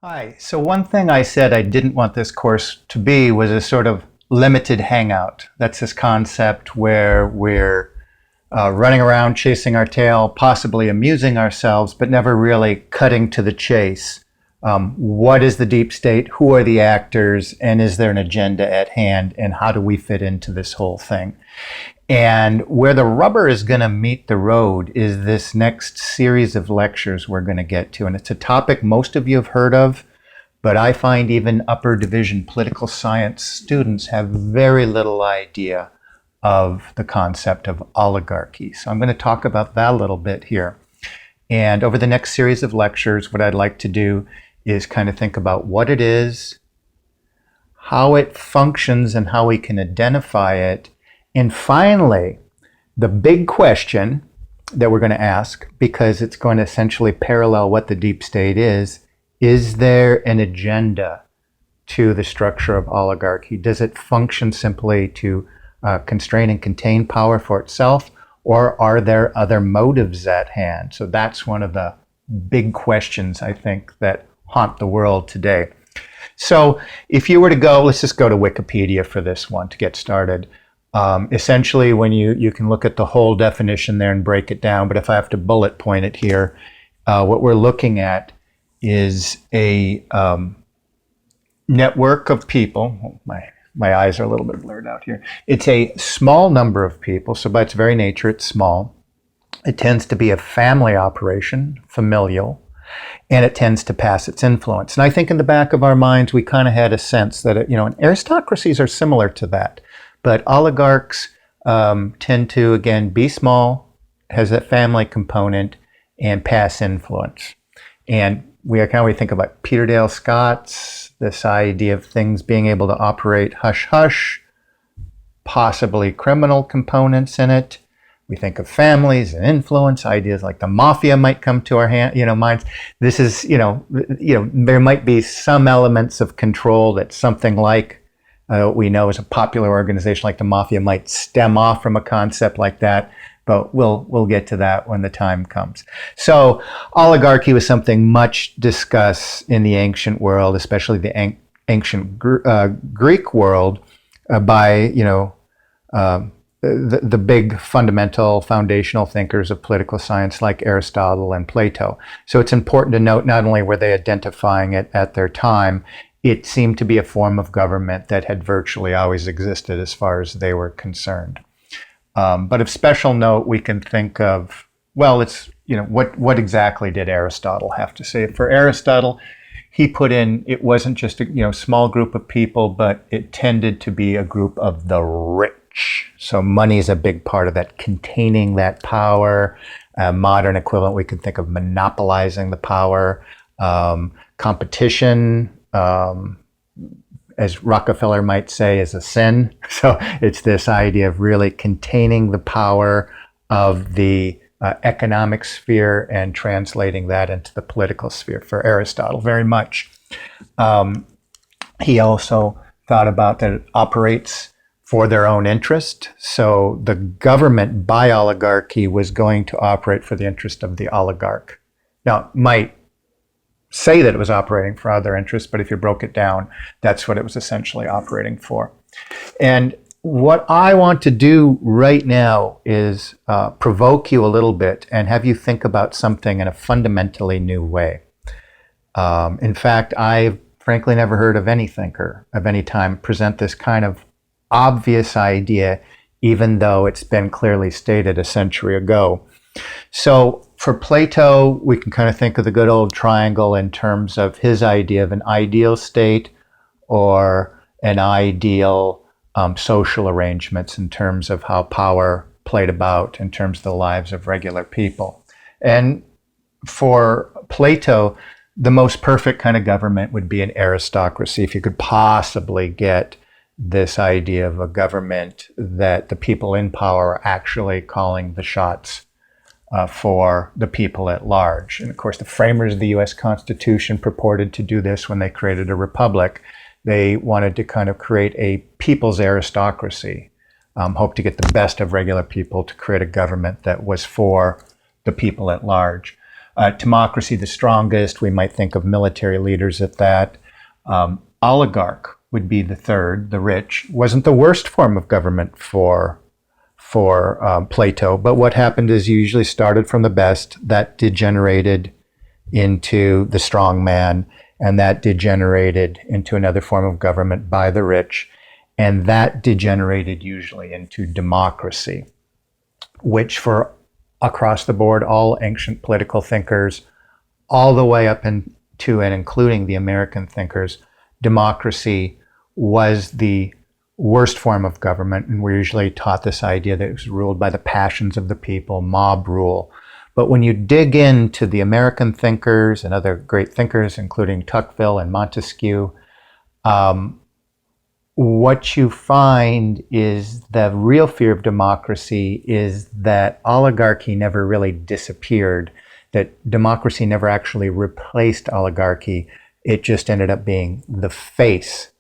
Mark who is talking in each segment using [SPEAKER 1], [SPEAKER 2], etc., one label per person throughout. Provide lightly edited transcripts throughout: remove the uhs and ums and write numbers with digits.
[SPEAKER 1] Hi. So one thing I said I didn't want this course to be was a sort of limited hangout. That's this concept where we're running around chasing our tail, possibly amusing ourselves, but never really cutting to the chase. What is the deep state? Who are the actors? And is there an agenda at hand? And how do we fit into this whole thing? And where the rubber is going to meet the road is this next series of lectures we're going to get to. And it's a topic most of you have heard of, but I find even upper division political science students have very little idea of the concept of oligarchy. So I'm going to talk about that a little bit here. And over the next series of lectures, what I'd like to do is kind of think about what it is, how it functions, and how we can identify it. And finally, the big question that we're going to ask, because it's going to essentially parallel what the deep state is there an agenda to the structure of oligarchy? Does it function simply to constrain and contain power for itself, or are there other motives at hand? So that's one of the big questions, I think, that haunt the world today. So if you were to go, let's just go to Wikipedia for this one to get started. Essentially, when you can look at the whole definition there and break it down, but if I have to bullet point it here, what we're looking at is a network of people. My eyes are a little bit blurred out here. It's a small number of people, so by its very nature, it's small. It tends to be a family operation, familial, and it tends to pass its influence. And I think in the back of our minds, we kind of had a sense that, and aristocracies are similar to that. But oligarchs tend to, again, be small, has that family component, and pass influence. And we think about Peter Dale Scott's, this idea of things being able to operate hush-hush, possibly criminal components in it. We think of families and influence, ideas like the mafia might come to our minds. This is, there might be some elements of control that something like we know as a popular organization like the mafia might stem off from a concept like that, but we'll get to that when the time comes. So oligarchy was something much discussed in the ancient world, especially the ancient Greek world, by the big fundamental foundational thinkers of political science like Aristotle and Plato. So it's important to note not only were they identifying it at their time, it seemed to be a form of government that had virtually always existed as far as they were concerned. But of special note, we can think of, what exactly did Aristotle have to say? For Aristotle, he put in, it wasn't just a small group of people, but it tended to be a group of the rich. So money is a big part of that, containing that power. Modern equivalent, we could think of monopolizing the power, competition, as Rockefeller might say, is a sin. So it's this idea of really containing the power of the economic sphere and translating that into the political sphere for Aristotle very much. He also thought about that it operates for their own interest. So the government by oligarchy was going to operate for the interest of the oligarch. Now, it might say that it was operating for other interests, but if you broke it down, that's what it was essentially operating for. And what I want to do right now is provoke you a little bit and have you think about something in a fundamentally new way. In fact, I've frankly never heard of any thinker of any time present this kind of obvious idea, even though it's been clearly stated a century ago. So for Plato, we can kind of think of the good old triangle in terms of his idea of an ideal state or an ideal social arrangements in terms of how power played about in terms of the lives of regular people. And for Plato, the most perfect kind of government would be an aristocracy. If you could possibly get this idea of a government that the people in power are actually calling the shots for the people at large. And of course, the framers of the US Constitution purported to do this when they created a republic. They wanted to kind of create a people's aristocracy, hope to get the best of regular people to create a government that was for the people at large. Democracy, the strongest. We might think of military leaders at that. Oligarch would be the third, the rich. Wasn't the worst form of government for Plato, but what happened is you usually started from the best, that degenerated into the strong man, and that degenerated into another form of government by the rich, and that degenerated usually into democracy, which for across the board, all ancient political thinkers, all the way up into and including the American thinkers, democracy was the worst form of government, and we're usually taught this idea that it was ruled by the passions of the people, mob rule. But when you dig into the American thinkers and other great thinkers, including Tocqueville and Montesquieu, what you find is the real fear of democracy is that oligarchy never really disappeared, that democracy never actually replaced oligarchy. It just ended up being the face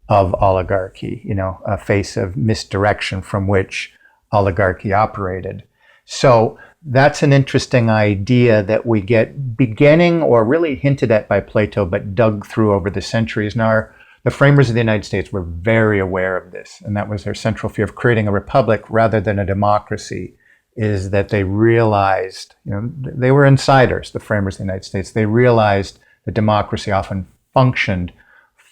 [SPEAKER 1] of oligarchy, a face of misdirection from which oligarchy operated. So that's an interesting idea that we get beginning or really hinted at by Plato, but dug through over the centuries. Now, the framers of the United States were very aware of this, and that was their central fear of creating a republic rather than a democracy, is that they realized, they were insiders, the framers of the United States. They realized that democracy often functioned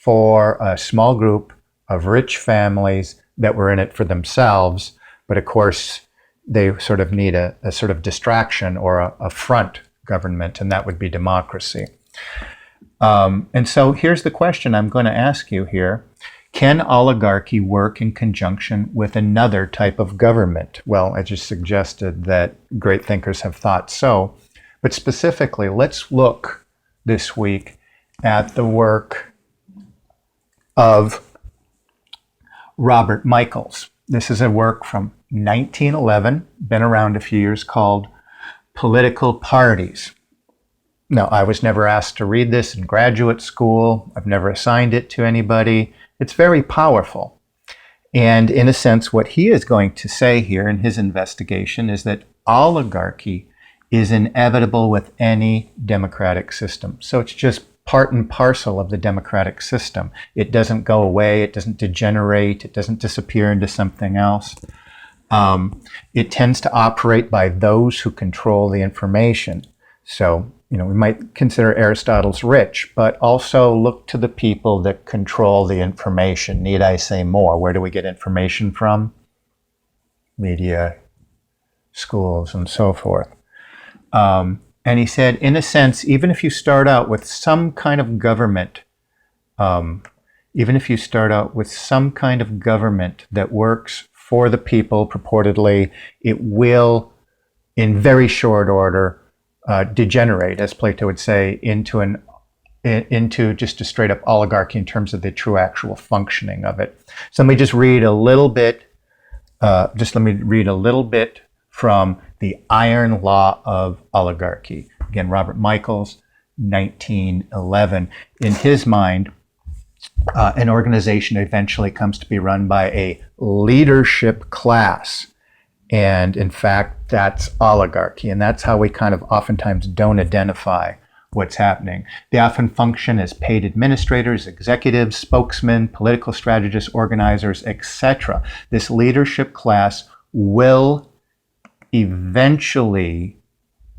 [SPEAKER 1] for a small group of rich families that were in it for themselves, but of course, they sort of need a sort of distraction or a front government, and that would be democracy. And so here's the question I'm going to ask you here. Can oligarchy work in conjunction with another type of government? Well, I just suggested that great thinkers have thought so. But specifically, let's look this week at the work of Robert Michels. This is a work from 1911, been around a few years, called Political Parties. Now, I was never asked to read this in graduate school. I've never assigned it to anybody. It's very powerful. And in a sense, what he is going to say here in his investigation is that oligarchy is inevitable with any democratic system. So it's just part and parcel of the democratic system. It doesn't go away. It doesn't degenerate. It doesn't disappear into something else. It tends to operate by those who control the information. So, we might consider Aristotle's rich, but also look to the people that control the information. Need I say more? Where do we get information from? Media, schools, and so forth. And he said, in a sense, even if you start out with some kind of government, that works for the people purportedly, it will, in very short order, degenerate, as Plato would say, into just a straight up oligarchy in terms of the true actual functioning of it. So let me just read a little bit. From The Iron Law of Oligarchy. Again, Robert Michels, 1911. In his mind, an organization eventually comes to be run by a leadership class. And in fact, that's oligarchy. And that's how we kind of oftentimes don't identify what's happening. They often function as paid administrators, executives, spokesmen, political strategists, organizers, etc. This leadership class will eventually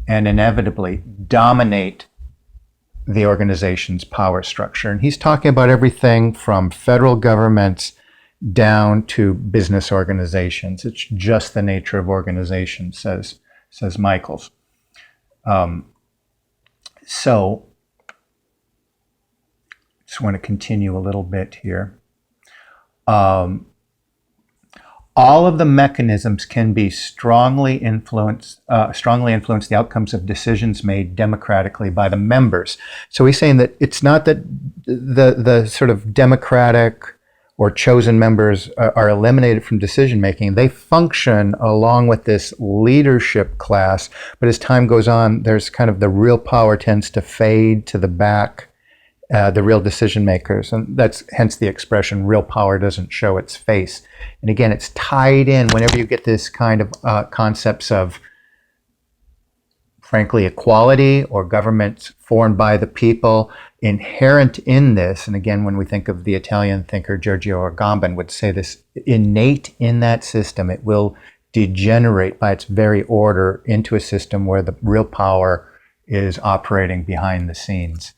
[SPEAKER 1] and inevitably dominate the organization's power structure. And he's talking about everything from federal governments down to business organizations. It's just the nature of organization, says Michels. So, just want to continue a little bit here. All of the mechanisms can be strongly influence the outcomes of decisions made democratically by the members. So he's saying that it's not that the sort of democratic or chosen members are eliminated from decision making. They function along with this leadership class, but as time goes on, there's kind of the real power tends to fade to the back. The real decision makers, and that's hence the expression real power doesn't show its face. And again, it's tied in whenever you get this kind of concepts of frankly, equality or governments formed by the people. Inherent in this, and again, when we think of the Italian thinker Giorgio Agamben would say this, innate in that system, it will degenerate by its very order into a system where the real power is operating behind the scenes.